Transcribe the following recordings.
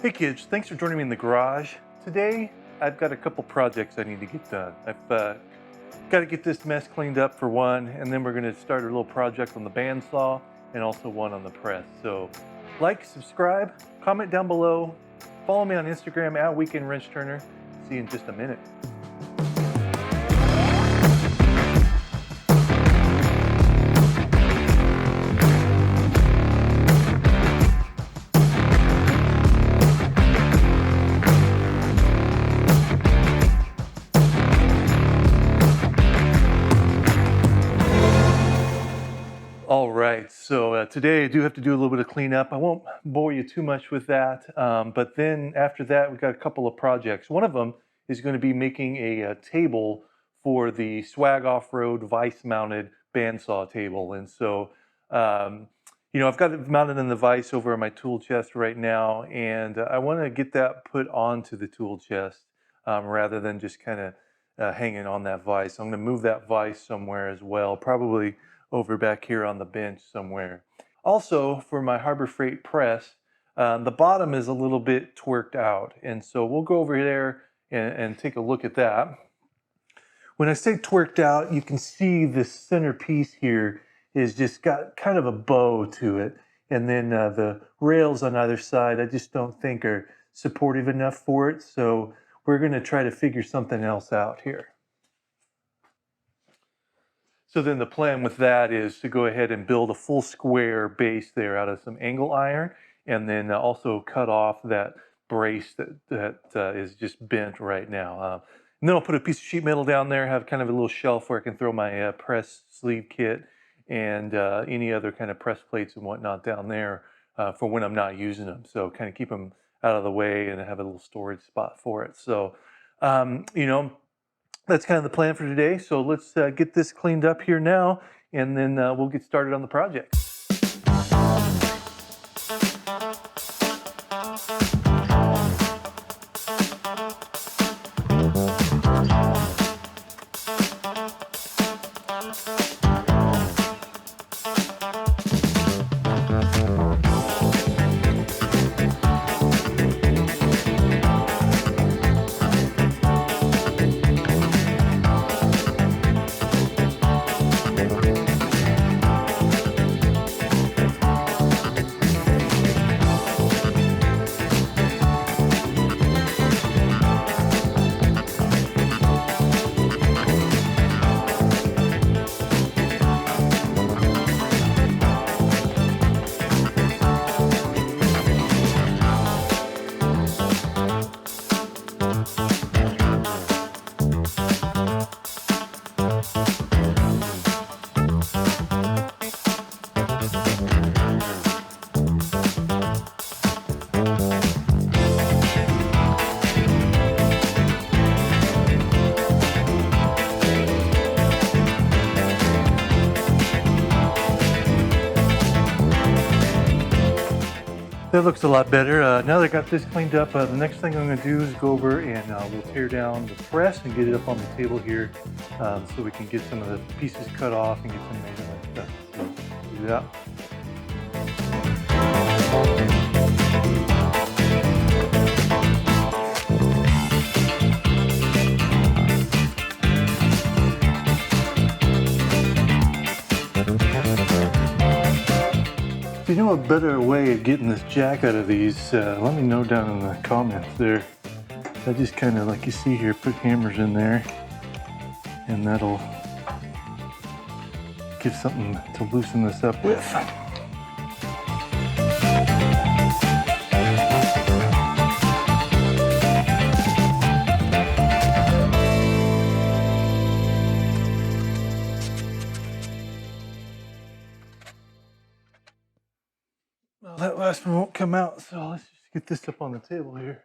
Hey kids, thanks for joining me in the garage. Today, I've got a couple projects I need to get done. I've got to get this mess cleaned up for one, and then we're going to start a little project on the bandsaw and also one on the press. So like, subscribe, comment down below, follow me on Instagram at Weekend Wrench Turner. See you in just a minute. All right, so today I do have to do a little bit of cleanup. I won't bore you too much with that, but then after that we've got a couple of projects. One of them is going to be making a table for the Swag Offroad vise mounted bandsaw table. And so, I've got it mounted in the vise over in my tool chest right now, and I want to get that put onto the tool chest rather than just kind of hanging on that vise. I'm going to move that vise somewhere as well, probably over back here on the bench somewhere. Also, for my Harbor Freight press, the bottom is a little bit twerked out, and so we'll go over there and take a look at that. When I say twerked out, you can see this center piece here is just got kind of a bow to it, and then the rails on either side I just don't think are supportive enough for it, so we're going to try to figure something else out here. So then the plan with that is to go ahead and build a full square base there out of some angle iron, and then also cut off that brace that is just bent right now. And then I'll put a piece of sheet metal down there, have kind of a little shelf where I can throw my press sleeve kit and any other kind of press plates and whatnot down there for when I'm not using them. So kind of keep them out of the way and have a little storage spot for it. So, that's kind of the plan for today. So let's get this cleaned up here now, and then we'll get started on the project. That looks a lot better. Now that I got this cleaned up, the next thing I'm going to do is go over and we'll tear down the press and get it up on the table here so we can get some of the pieces cut off and get some measurement stuff. So do that. If you know a better way of getting this jack out of these, let me know down in the comments there. I just kind of, like you see here, put hammers in there, and that'll give something to loosen this up with. Well, that last one won't come out, so let's just get this up on the table here.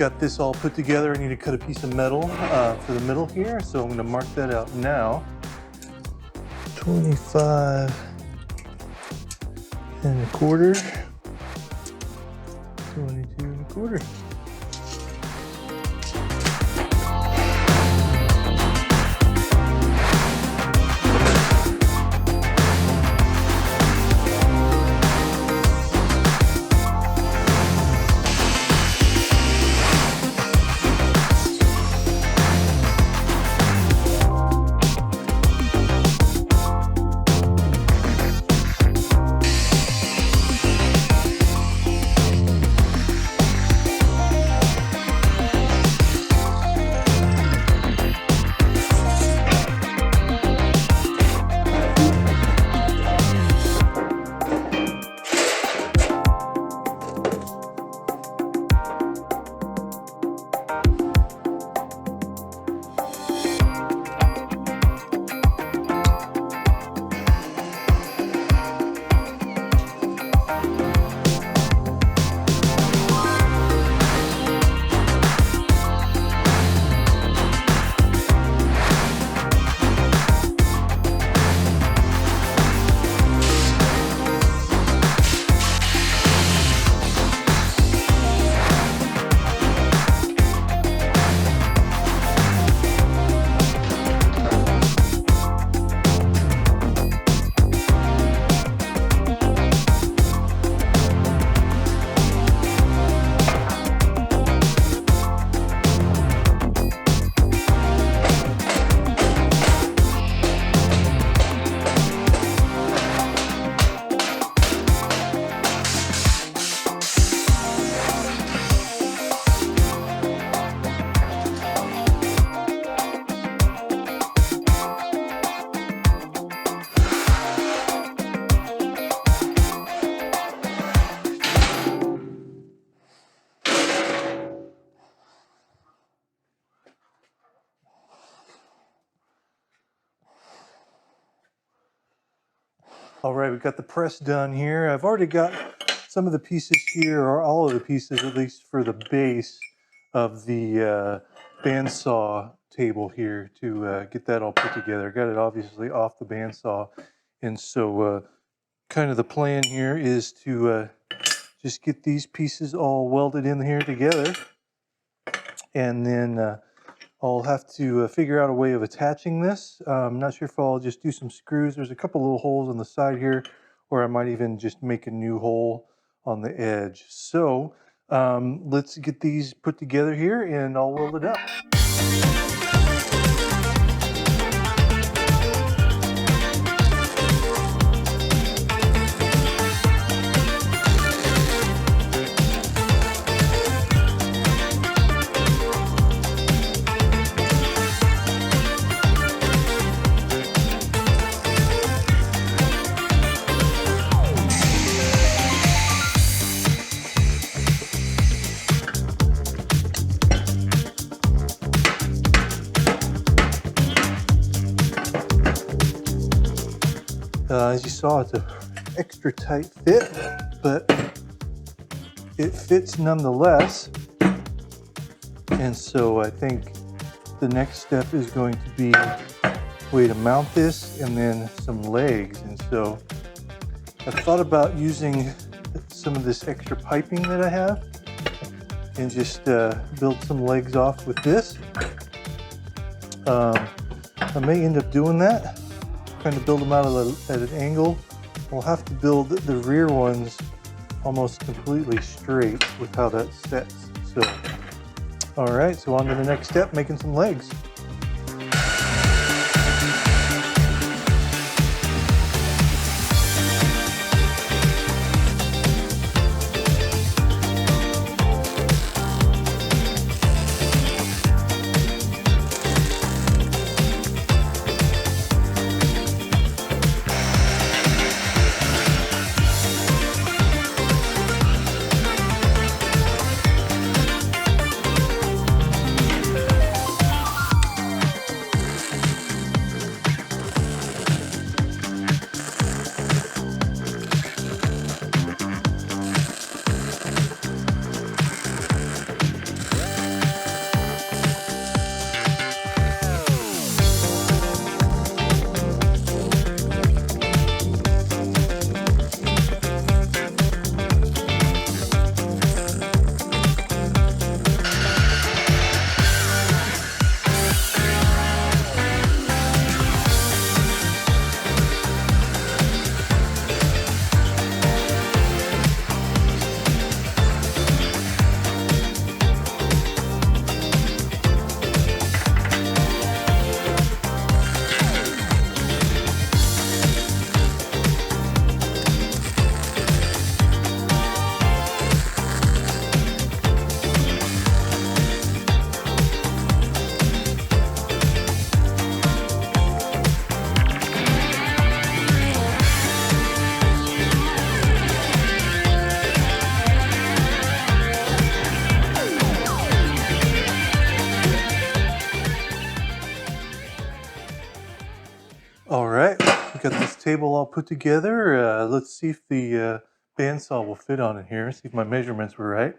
got this all put together. I need to cut a piece of metal for the middle here, so I'm going to mark that out now. 25 1/4, 22 1/4. All right, we've got the press done here. I've already got some of the pieces here, or all of the pieces, at least for the base of the bandsaw table here to get that all put together. I got it obviously off the bandsaw. And so kind of the plan here is to just get these pieces all welded in here together. And then I'll have to figure out a way of attaching this. I'm not sure if I'll just do some screws. There's a couple little holes on the side here, or I might even just make a new hole on the edge. So let's get these put together here and I'll weld it up. As you saw, it's an extra tight fit, but it fits nonetheless. And so I think the next step is going to be a way to mount this and then some legs. And so I've thought about using some of this extra piping that I have and just build some legs off with this. I may end up doing that. Trying to build them out at an angle. We'll have to build the rear ones almost completely straight with how that sets. So, all right, so on to the next step, making some legs. All right, we got this table all put together. Let's see if the bandsaw will fit on it here. See if my measurements were right.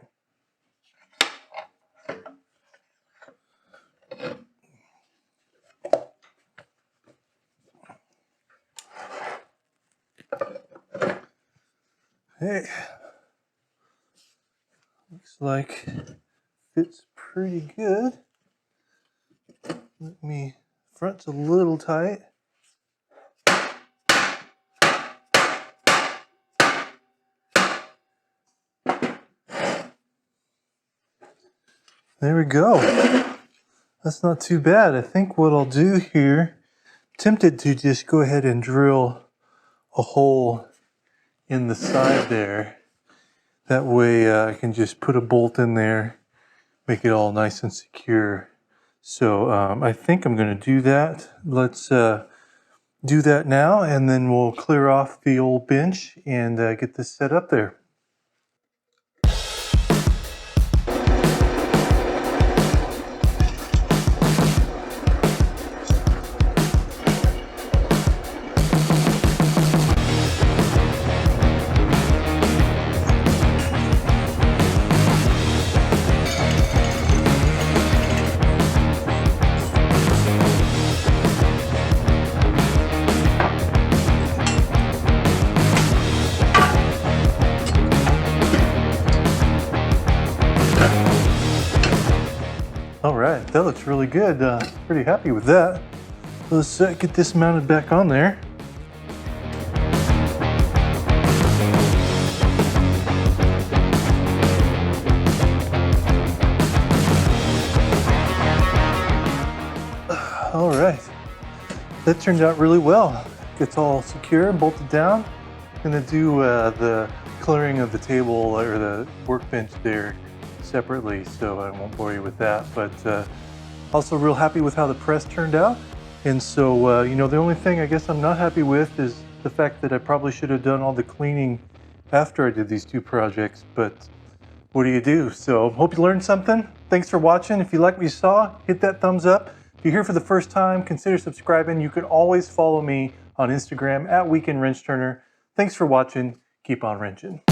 Hey, looks like fits pretty good. Front's a little tight. There we go. That's not too bad. I think what I'll do here, tempted to just go ahead and drill a hole in the side there. That way I can just put a bolt in there, make it all nice and secure. So I think I'm going to do that. Let's do that now, and then we'll clear off the old bench and get this set up there. All right, that looks really good. Pretty happy with that. Let's get this mounted back on there. All right, that turned out really well. It's all secure and bolted down. I'm gonna do the clearing of the table or the workbench there separately, so I won't bore you with that, but also real happy with how the press turned out. And so, you know, the only thing I guess I'm not happy with is the fact that I probably should have done all the cleaning after I did these two projects, but what do you do? So hope you learned something. Thanks for watching. If you like what you saw, hit that thumbs up. If you're here for the first time, consider subscribing. You can always follow me on Instagram @WeekendWrenchTurner. Thanks for watching. Keep on wrenching.